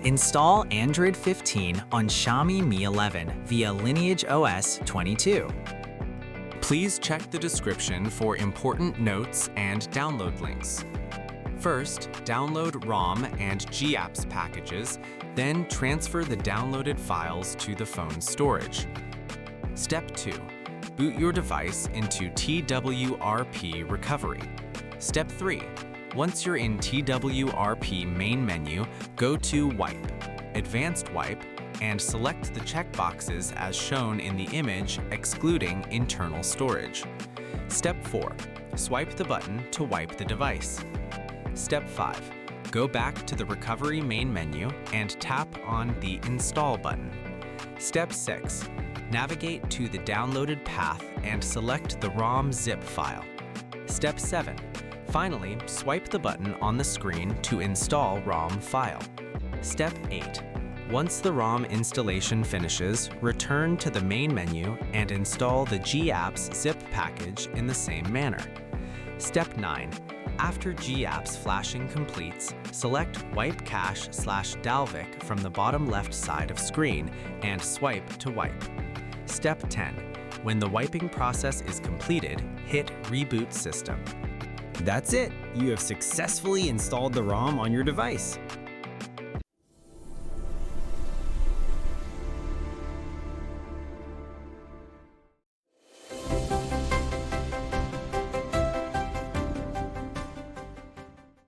Install Android 15 on Xiaomi Mi 11 via LineageOS 22. Please check the description for important notes and download links. First, download ROM and GApps packages, then transfer the downloaded files to the phone's storage. Step 2. Boot your device into TWRP recovery. Step 3. Once you're in TWRP main menu, go to Wipe, Advanced Wipe, and select the checkboxes as shown in the image, excluding internal storage. Step 4. Swipe the button to wipe the device. Step 5. Go back to the Recovery main menu and tap on the Install button. Step 6. Navigate to the downloaded path and select the ROM zip file. Step 7. Finally, swipe the button on the screen to install ROM file. Step 8. Once the ROM installation finishes, return to the main menu and install the GApps zip package in the same manner. Step 9. After GApps flashing completes, select Wipe Cache/Dalvik from the bottom left side of screen and swipe to wipe. Step 10. When the wiping process is completed, hit Reboot System. That's it! You have successfully installed the ROM on your device.